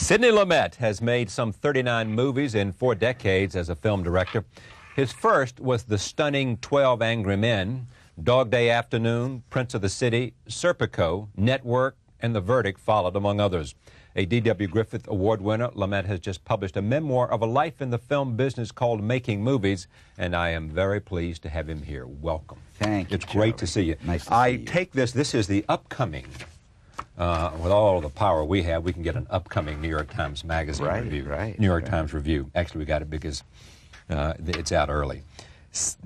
Sidney Lumet has made some 39 movies in 4 decades as a film director. His first was the stunning 12 Angry Men, Dog Day Afternoon, Prince of the City, Serpico, Network, and The Verdict followed, among others. A D.W. Griffith Award winner, Lumet has just published a memoir of a life in the film business called Making Movies, and I am very pleased to have him here. Welcome. Thank you, It's great to see you. Nice to see you. I take this is the upcoming, with all the power we have, we can get an upcoming New York Times Magazine review. New York Times review. Actually, we got it because it's out early.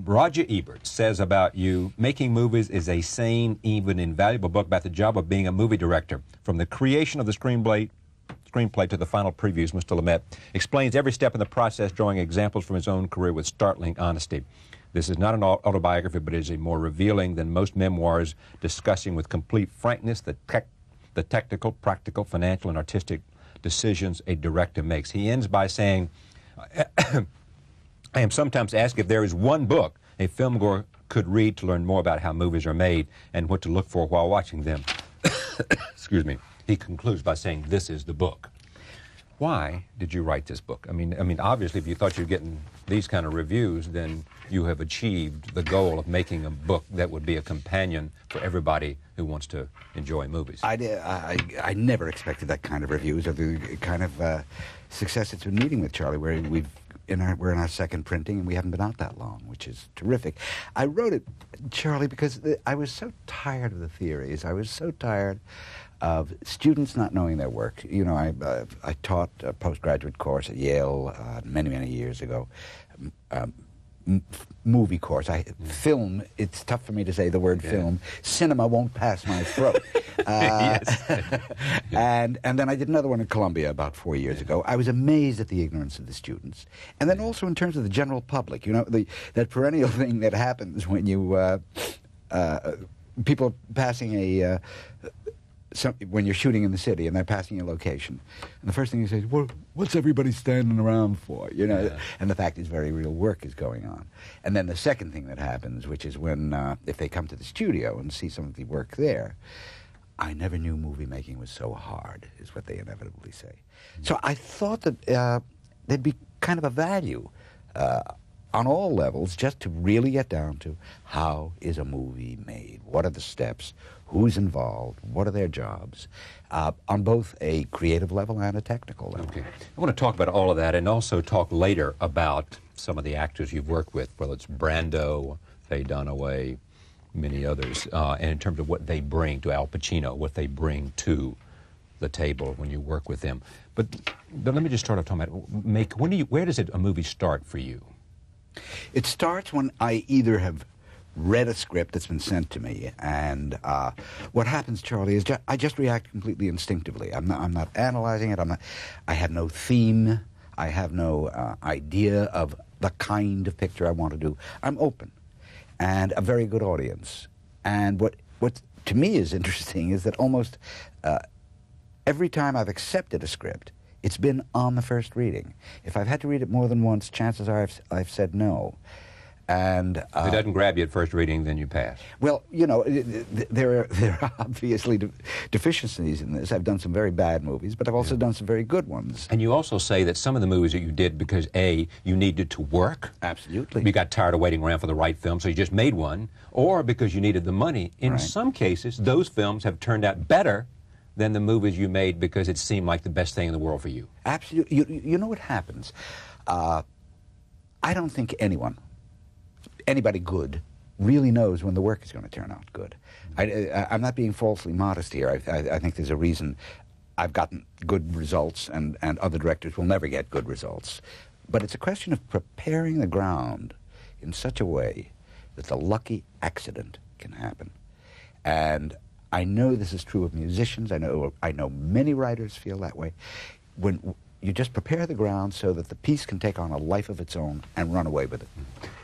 Roger Ebert says about you, Making Movies is a sane, even invaluable book about the job of being a movie director. From the creation of the screenplay to the final previews, Mr. Lumet explains every step in the process, drawing examples from his own career with startling honesty. This is not an autobiography, but it is a more revealing than most memoirs, discussing with complete frankness the technical, practical, financial, and artistic decisions a director makes. He ends by saying, I am sometimes asked if there is one book a filmgoer could read to learn more about how movies are made and what to look for while watching them. Excuse me. He concludes by saying, this is the book. Why did you write this book? I mean, obviously, if you thought you were getting these kind of reviews, then you have achieved the goal of making a book that would be a companion for everybody who wants to enjoy movies. I never expected that kind of reviews or the kind of success it's been meeting with Charlie, where we're in our second printing and we haven't been out that long, which is terrific. I wrote it, Charlie, because I was so tired of the theories. I was so tired of students not knowing their work. You know, I taught a postgraduate course at Yale many, many years ago, movie course. Film, it's tough for me to say the word film. Cinema won't pass my throat. And then I did another one in Columbia about 4 years ago. I was amazed at the ignorance of the students. And then also in terms of the general public, you know, that perennial thing that happens when you, people passing when you're shooting in the city and they're passing a location, and the first thing you say is, well, what's everybody standing around for? You know, and the fact is very real work is going on. And then the second thing that happens, which is when, if they come to the studio and see some of the work there, I never knew movie making was so hard, is what they inevitably say. So I thought that there'd be kind of a value on all levels just to really get down to how is a movie made? What are the steps? Who's involved? What are their jobs? On both a creative level and a technical level. Okay. I want to talk about all of that and also talk later about some of the actors you've worked with, whether it's Brando, Faye Dunaway, many others, and in terms of what they bring to Al Pacino, what they bring to the table when you work with them. But let me just start off talking about, where does a movie start for you? It starts when I either have read a script that's been sent to me, and what happens, Charlie, is I just react completely instinctively. I'm not analyzing it. I have no theme. I have no idea of the kind of picture I want to do. I'm open, and a very good audience. And what to me is interesting is that almost every time I've accepted a script, it's been on the first reading. If I've had to read it more than once, chances are I've said no. And if it doesn't grab you at first reading, then you pass. Well, you know, there are obviously deficiencies in this. I've done some very bad movies, but I've also done some very good ones. And you also say that some of the movies that you did because, A, you needed to work. Absolutely. You got tired of waiting around for the right film, so you just made one, or because you needed the money. In some cases, those films have turned out better than the movies you made because it seemed like the best thing in the world for you. Absolutely. You know what happens? I don't think anybody good really knows when the work is going to turn out good. I'm not being falsely modest here. I think there's a reason I've gotten good results and other directors will never get good results. But it's a question of preparing the ground in such a way that the lucky accident can happen. And I know this is true of musicians. I know many writers feel that way. When you just prepare the ground so that the piece can take on a life of its own and run away with it.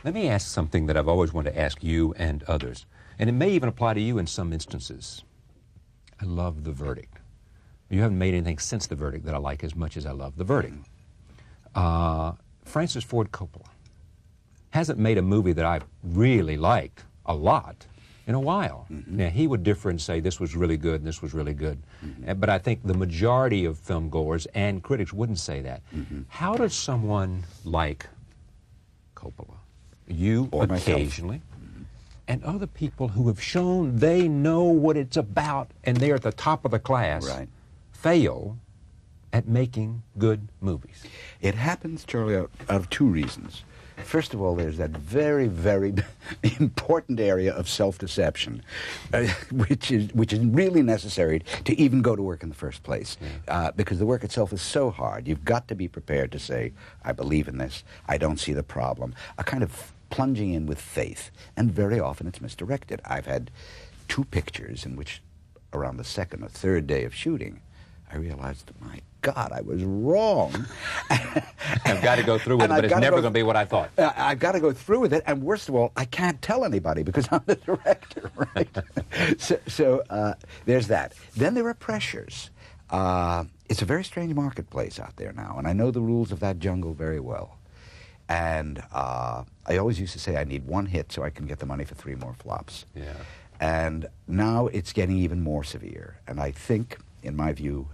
Let me ask something that I've always wanted to ask you and others, and it may even apply to you in some instances. I love The Verdict. You haven't made anything since The Verdict that I like as much as I love The Verdict. Francis Ford Coppola hasn't made a movie that I really liked a lot in a while. Now, he would differ and say this was really good and this was really good. But I think the majority of film goers and critics wouldn't say that. How does someone like Coppola, you or occasionally, and other people who have shown they know what it's about and they're at the top of the class, fail at making good movies? It happens, Charlie, out of two reasons. First of all, there's that very, very important area of self-deception, which is really necessary to even go to work in the first place, because the work itself is so hard. You've got to be prepared to say, I believe in this, I don't see the problem, a kind of plunging in with faith, and very often it's misdirected. I've had 2 pictures in which, around the second or third day of shooting, I realized, my God, I was wrong. I've got to go through with it, but it's never going to be what I thought. I've got to go through with it, and worst of all, I can't tell anybody because I'm the director, right? so there's that. Then there are pressures. It's a very strange marketplace out there now, and I know the rules of that jungle very well. And I always used to say I need 1 hit so I can get the money for 3 more flops. And now it's getting even more severe, and I think, in my view,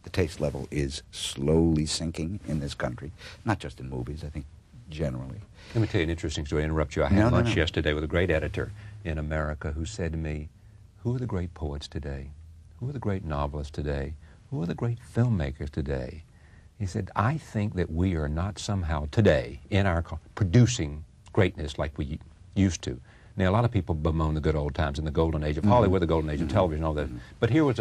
the taste level is slowly sinking in this country, not just in movies, I think generally. Let me tell you an interesting story. I interrupt you. I had lunch yesterday with a great editor in America who said to me, who are the great poets today? Who are the great novelists today? Who are the great filmmakers today? He said, I think that we are not somehow today in our producing greatness like we used to. Now, a lot of people bemoan the good old times and the golden age of Hollywood, the golden age of television, all that. But here was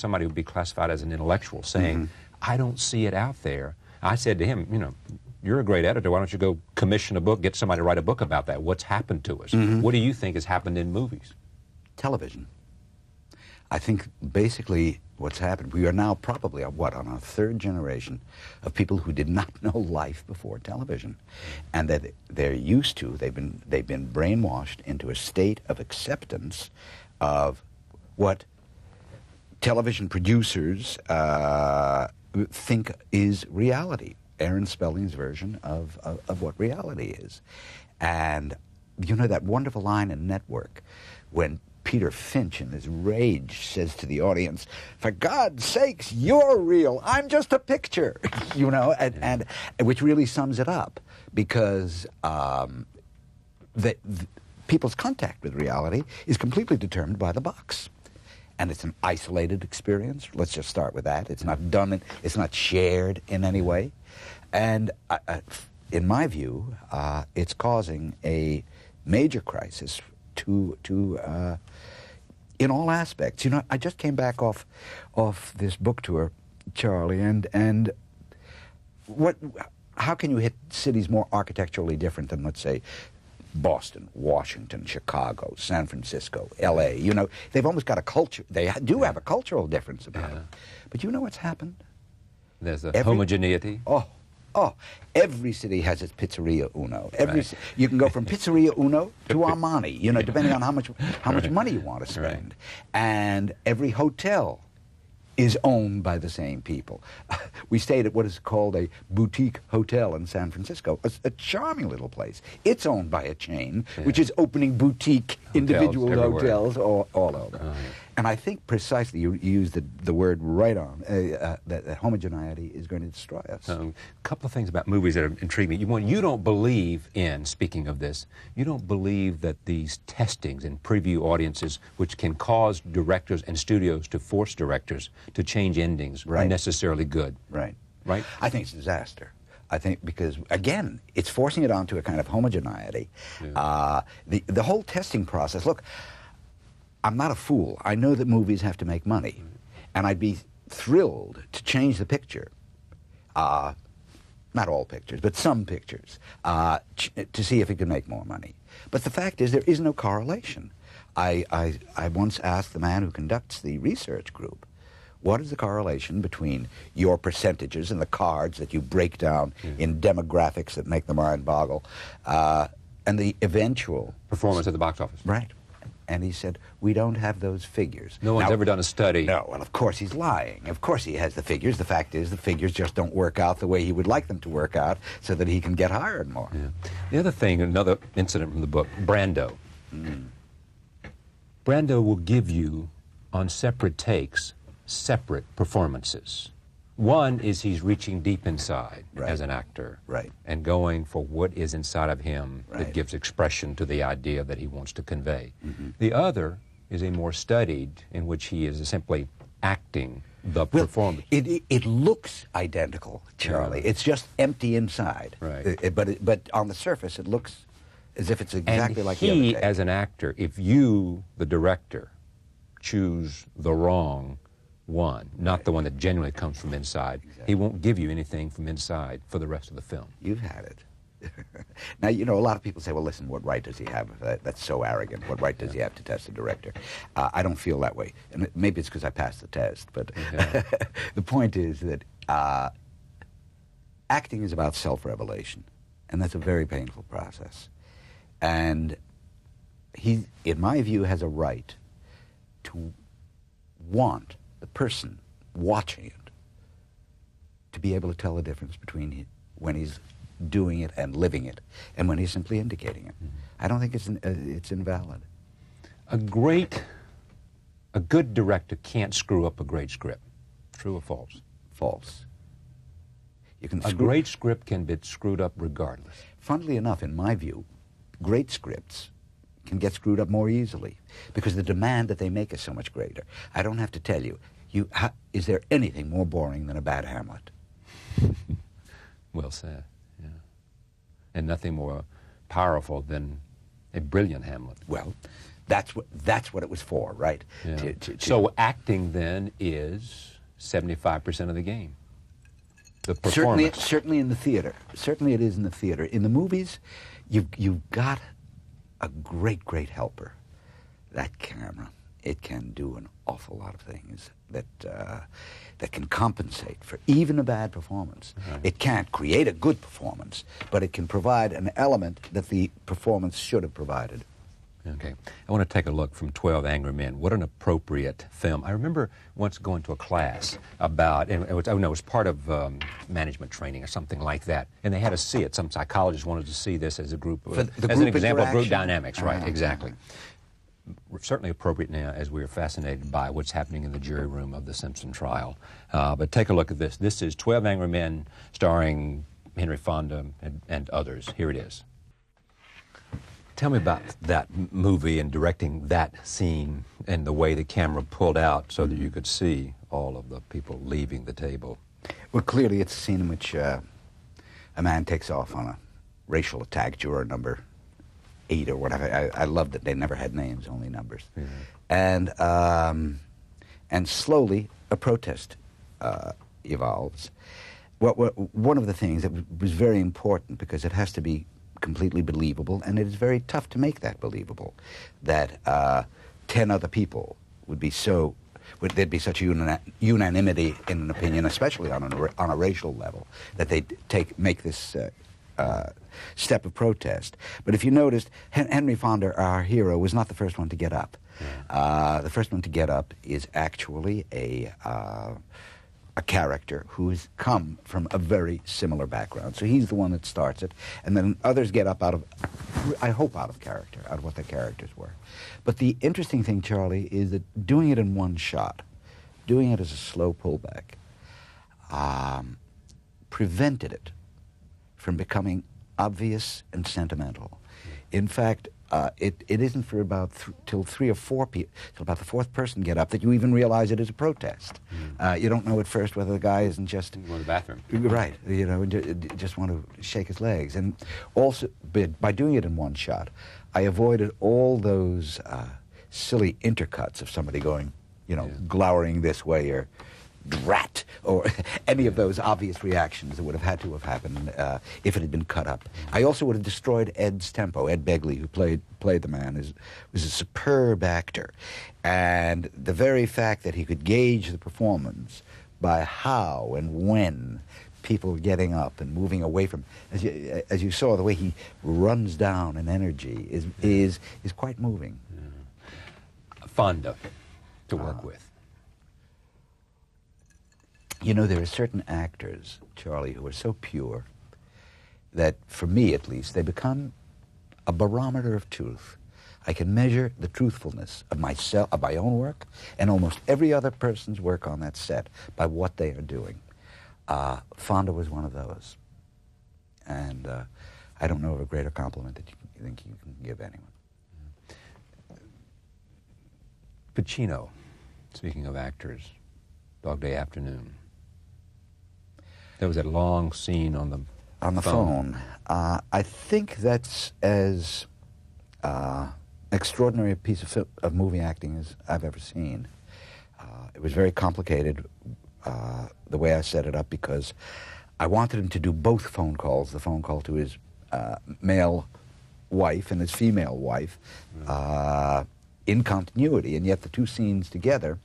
somebody who would be classified as an intellectual saying, I don't see it out there. I said to him, you know, you're a great editor. Why don't you go commission a book, get somebody to write a book about that? What's happened to us? What do you think has happened in movies? Television. I think basically what's happened, we are now probably, on our 3rd generation of people who did not know life before television, and that they're used to, they've been brainwashed into a state of acceptance of what television producers think is reality, Aaron Spelling's version of what reality is. And you know that wonderful line in Network when Peter Finch, in his rage, says to the audience, for God's sakes, you're real. I'm just a picture, you know, and which really sums it up, because people's contact with reality is completely determined by the box. And it's an isolated experience. Let's just start with that. It's not done, it's not shared in any way. And in my view, it's causing a major crisis in all aspects. You know, I just came back off this book tour, Charlie, and how can you hit cities more architecturally different than, let's say, Boston, Washington, Chicago, San Francisco, L.A.? You know, they've almost got a culture. They do have a cultural difference about them. But you know what's happened? There's a homogeneity. Oh, every city has its Pizzeria Uno. You can go from Pizzeria Uno to Armani, you know, depending on how much money you want to spend. And every hotel is owned by the same people. We stayed at what is called a boutique hotel in San Francisco, a charming little place. It's owned by a chain, which is opening boutique individual hotels all over. And I think precisely you used the word right on, that homogeneity is going to destroy us. A couple of things about movies that intrigue me. One, you don't believe in, speaking of this, you don't believe that these testings and preview audiences, which can cause directors and studios to force directors to change endings, are necessarily good. Right. I think it's a disaster. I think because, again, it's forcing it onto a kind of homogeneity. The whole testing process, look, I'm not a fool. I know that movies have to make money, and I'd be thrilled to change the picture, not all pictures, but some pictures, to see if it can make more money. But the fact is there is no correlation. I once asked the man who conducts the research group, what is the correlation between your percentages and the cards that you break down in demographics that make the mind boggle, and the eventual performance at the box office? Right. And he said, we don't have those figures. No one's ever done a study. No, well, of course he's lying. Of course he has the figures. The fact is the figures just don't work out the way he would like them to work out so that he can get hired more. The other thing, another incident from the book, Brando. Brando will give you, on separate takes, separate performances. One is he's reaching deep inside as an actor and going for what is inside of him that gives expression to the idea that he wants to convey. The other is a more studied, in which he is simply acting the performance. It looks identical, Charlie. It's just empty inside. But on the surface, it looks as if it's exactly like the other take. As an actor, if you, the director, choose the wrong one, not the one that genuinely comes from inside, he won't give you anything from inside for the rest of the film. You've had it. Now, you know, a lot of people say, well, listen, what right does he have? That's so arrogant. What right does he have to test a director? I don't feel that way. And maybe it's because I passed the test, but the point is that acting is about self-revelation, and that's a very painful process. And he, in my view, has a right to want the person watching it to be able to tell the difference between when he's doing it and living it, and when he's simply indicating it. I don't think it's invalid. A good director can't screw up a great script. True or false? False. A great script can be screwed up regardless. Funnily enough, in my view, great scripts can get screwed up more easily because the demand that they make is so much greater. I don't have to tell you, is there anything more boring than a bad Hamlet? Well said, yeah. And nothing more powerful than a brilliant Hamlet. Well, that's what it was for, right? Yeah. So acting then is 75% of the game. The performance. Certainly in the theater. Certainly it is in the theater. In the movies, you've got a great helper. That camera. It can do an awful lot of things that can compensate for even a bad performance. It can't create a good performance, but it can provide an element that the performance should have provided. Okay. I want to take a look from 12 Angry Men. What an appropriate film. I remember once going to a class about, and it was part of management training or something like that, and they had us see it. Some psychologists wanted to see this as a group, as an example of group dynamics, right? Exactly. Certainly appropriate now as we are fascinated by what's happening in the jury room of the Simpson trial. But take a look at this. This is 12 Angry Men starring Henry Fonda and others. Here it is. Tell me about that movie and directing that scene and the way the camera pulled out so that you could see all of the people leaving the table. Well, clearly it's a scene in which a man takes off on a racial attack, juror number 8 or whatever. I loved it. They never had names, only numbers. Yeah. And slowly a protest evolves. One of the things that was very important, because it has to be completely believable, and it is very tough to make that believable, that 10 other people there'd be such unanimity in an opinion, especially on a racial level, that they'd make this step of protest. But if you noticed, Henry Fonda, our hero, was not the first one to get up. The first one to get up is actually a character who's come from a very similar background. So he's the one that starts it, and then others get up out of character, out of what their characters were. But the interesting thing, Charlie, is that doing it in one shot, doing it as a slow pullback, prevented it from becoming obvious and sentimental. In fact, it isn't for till 3 or 4 people, till about the 4th person get up, that you even realize it is a protest. You don't know at first whether the guy isn't just go to the bathroom, right? You know, just want to shake his legs. And also, by doing it in one shot, I avoided all those silly intercuts of somebody going, glowering this way or drat, or any of those obvious reactions that would have had to have happened if it had been cut up. I also would have destroyed Ed's tempo. Ed Begley, who played the man, was a superb actor. And the very fact that he could gauge the performance by how and when people getting up and moving away from, as you saw, the way he runs down in energy is quite moving. Fonda to work with. You know, there are certain actors, Charlie, who are so pure that, for me at least, they become a barometer of truth. I can measure the truthfulness of myself, of my own work, and almost every other person's work on that set by what they are doing. Fonda was one of those. And I don't know of a greater compliment that you think you can give anyone. Pacino, speaking of actors, Dog Day Afternoon. There was that long scene on the phone. I think that's as extraordinary a piece of movie acting as I've ever seen. It was very complicated the way I set it up because I wanted him to do both phone calls, the phone call to his male wife and his female wife, in continuity, and yet the two scenes together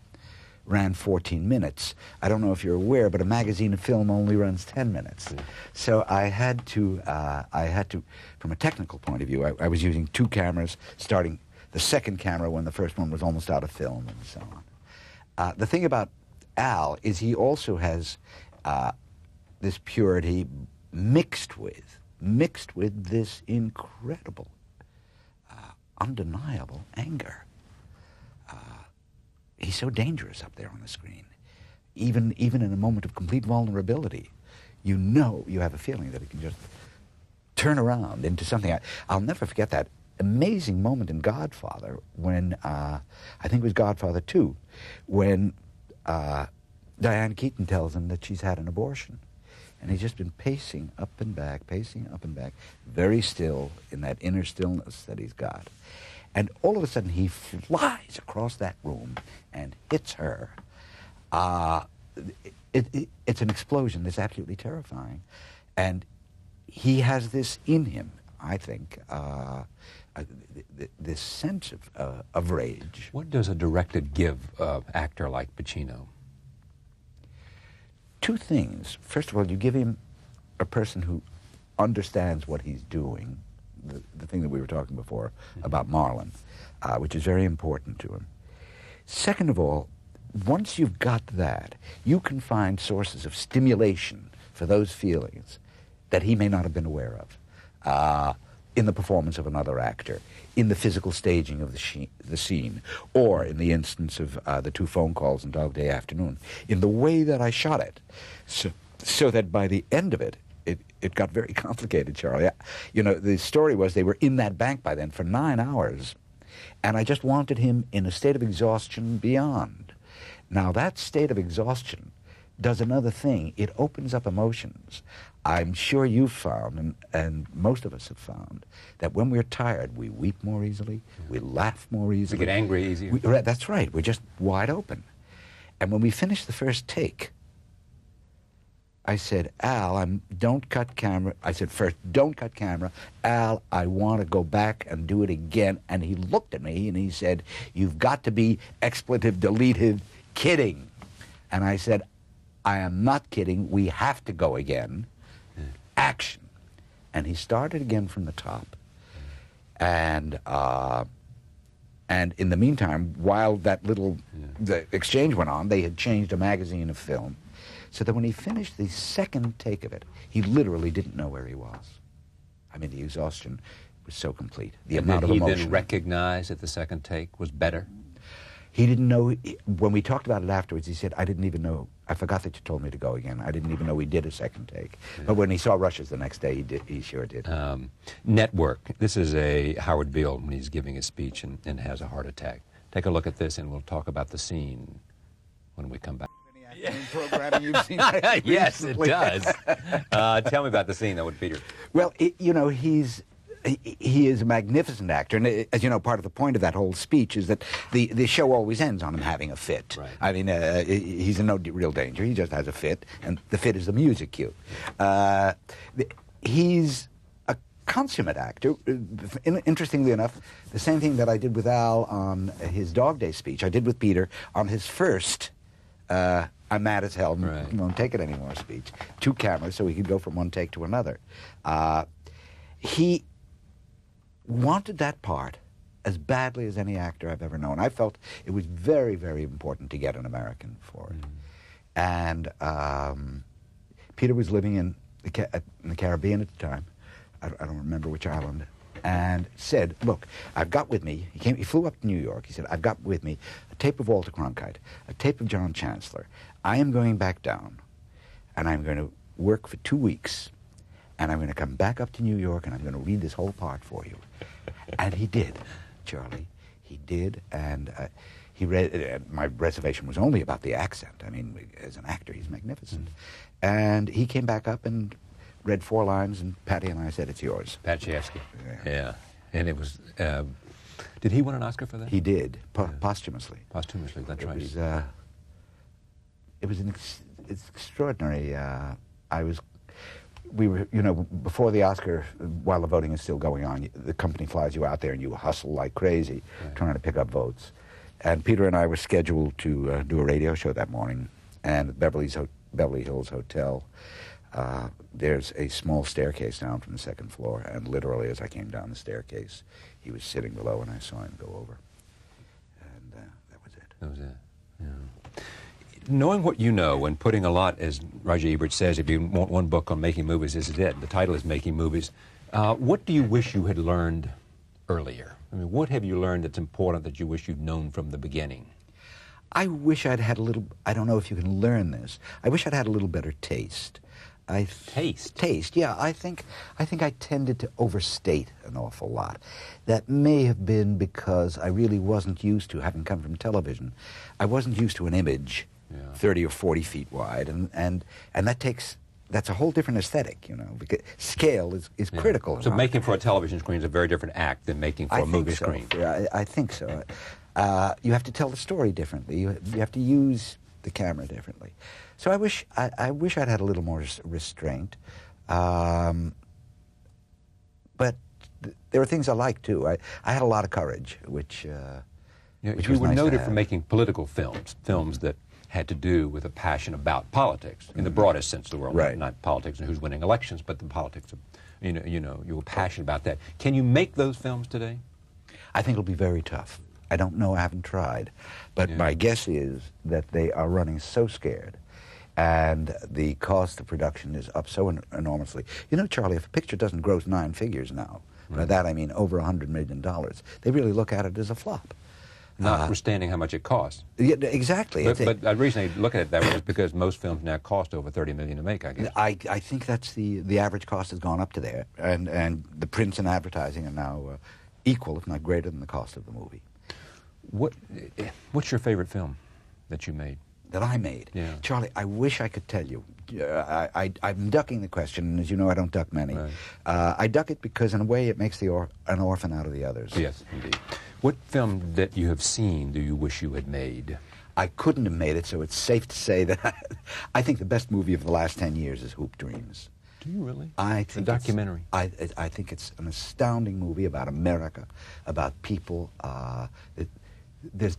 ran 14 minutes. I don't know if you're aware, but a magazine of film only runs 10 minutes. So I had to, from a technical point of view, I was using two cameras, starting the second camera when the first one was almost out of film, and so on. The thing about Al is he also has this purity mixed with this incredible, undeniable anger. He's so dangerous up there on the screen. Even in a moment of complete vulnerability, you know you have a feeling that he can just turn around into something. I'll never forget that amazing moment in Godfather when, I think it was Godfather 2, when Diane Keaton tells him that she's had an abortion. And he's just been pacing up and back, very still in that inner stillness that he's got. And all of a sudden he flies across that room and hits her. It's an explosion that's absolutely terrifying. And he has this in him, I think, this sense of rage. What does a director give an actor like Pacino? Two things. First of all, you give him a person who understands what he's doing, the thing that we were talking before about Marlon, which is very important to him. Second of all, once you've got that, you can find sources of stimulation for those feelings that he may not have been aware of in the performance of another actor, in the physical staging of the scene, or in the instance of the two phone calls in Dog Day Afternoon, in the way that I shot it, so that by the end of it, it got very complicated, Charlie. You know, the story was they were in that bank by then for 9 hours, and I just wanted him in a state of exhaustion beyond. Now, that state of exhaustion does another thing. It opens up emotions. I'm sure you've found, and most of us have found, that when we're tired, we weep more easily, we laugh more easily. We get angry easier. That's right. We're just wide open. And when we finished the first take, I said, Al, don't cut camera. I said, first, don't cut camera. Al, I want to go back and do it again. And he looked at me and he said, you've got to be expletive deleted kidding. And I said, I am not kidding. We have to go again. Action. And he started again from the top. And in the meantime, while that the exchange went on, they had changed a magazine of film. So that when he finished the second take of it, he literally didn't know where he was. I mean, the exhaustion was so complete. The amount of emotion. Did he then recognize that the second take was better? He didn't know. When we talked about it afterwards, he said, I didn't even know. I forgot that you told me to go again. I didn't even know we did a second take. Yeah. But when he saw Rushes the next day, he sure did. Network. This is a Howard Beale when he's giving a speech and has a heart attack. Take a look at this, and we'll talk about the scene when we come back. Programming you've seen yes, it does. Tell me about the scene, though, with Peter. Well, you know, he is a magnificent actor, and as you know, part of the point of that whole speech is that the show always ends on him having a fit. Right. I mean, he's in no real danger. He just has a fit, and the fit is the music cue. He's a consummate actor. Interestingly enough, the same thing that I did with Al on his Dog Day speech, I did with Peter on his first I'm mad as hell, right. Won't take it anymore speech. 2 cameras, so he could go from one take to another. He wanted that part as badly as any actor I've ever known. I felt it was very, very important to get an American for it. And Peter was living in the Caribbean at the time. I don't remember which island and said, look, I've got with me, he flew up to New York, he said, I've got with me a tape of Walter Cronkite, a tape of John Chancellor. I am going back down, and I'm going to work for 2 weeks, and I'm going to come back up to New York, and I'm going to read this whole part for you. And he did, Charlie. He did, and he read, my reservation was only about the accent. I mean, as an actor, he's magnificent. And he came back up and read 4 lines, and Patty and I said, it's yours. Pat Chayefsky. Yeah. And it was, did he win an Oscar for that? He did, posthumously. Posthumously, that's right. It was it's extraordinary. We were, you know, before the Oscar, while the voting is still going on, the company flies you out there and you hustle like crazy trying to pick up votes. And Peter and I were scheduled to do a radio show that morning, and at Beverly Hills Hotel, there's a small staircase down from the 2nd floor, and literally as I came down the staircase, he was sitting below and I saw him go over. And that was it. That was it, yeah. Knowing what you know and putting a lot, as Roger Ebert says, if you want one book on making movies, this is it. The title is Making Movies. What do you wish you had learned earlier? I mean, what have you learned that's important that you wish you'd known from the beginning? I wish I'd had a little, I don't know if you can learn this, I wish I'd had a little better taste. Taste, yeah. I think I tended to overstate an awful lot. That may have been because I really wasn't used to, having come from television, I wasn't used to an image 30 or 40 feet wide, and that's a whole different aesthetic, you know, because scale is critical. So making for a television screen is a very different act than making for a movie screen. Yeah, I think so. You have to tell the story differently. You have to use the camera differently. So I wish I'd had a little more restraint. But there are things I like too. I had a lot of courage, which you were noted for making political films that had to do with a passion about politics in the broadest sense of the word. Right. Not politics and who's winning elections, but the politics of, you were passionate about that. Can you make those films today? I think it'll be very tough. I don't know, I haven't tried. But my guess is that they are running so scared, and the cost of production is up so enormously. You know, Charlie, if a picture doesn't gross 9 figures now, by that I mean over $100 million, they really look at it as a flop. Notwithstanding how much it costs. Yeah, exactly. But the reason I look at it that way is because most films now cost over $30 million to make, I guess. I think that's the average cost has gone up to there, and the prints and advertising are now equal, if not greater, than the cost of the movie. What's your favorite film that you made? That I made? Yeah. Charlie, I wish I could tell you. I'm ducking the question, and as you know, I don't duck many. Right. I duck it because, in a way, it makes an orphan out of the others. Yes, indeed. What film that you have seen do you wish you had made? I couldn't have made it, so it's safe to say that I think the best movie of the last 10 years is Hoop Dreams. Do you really? I think a documentary. I think it's an astounding movie about America, about people. There's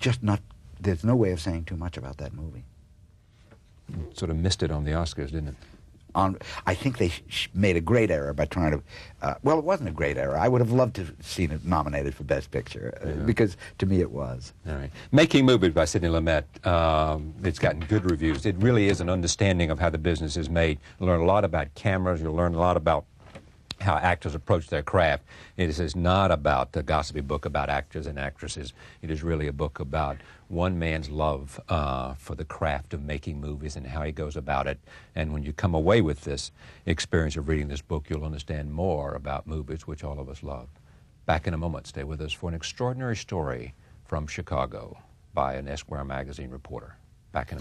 no way of saying too much about that movie. Sort of missed it on the Oscars, didn't it? I think they made a great error by trying to... well, it wasn't a great error. I would have loved to have seen it nominated for Best Picture, because to me it was. All right. Making Movies by Sidney Lumet. It's gotten good reviews. It really is an understanding of how the business is made. You'll learn a lot about cameras. You'll learn a lot about how actors approach their craft. It is not about a gossipy book about actors and actresses. It is really a book about one man's love for the craft of making movies and how he goes about it. And when you come away with this experience of reading this book, you'll understand more about movies, which all of us love. Back in a moment. Stay with us for an extraordinary story from Chicago by an Esquire magazine reporter. Back in a moment.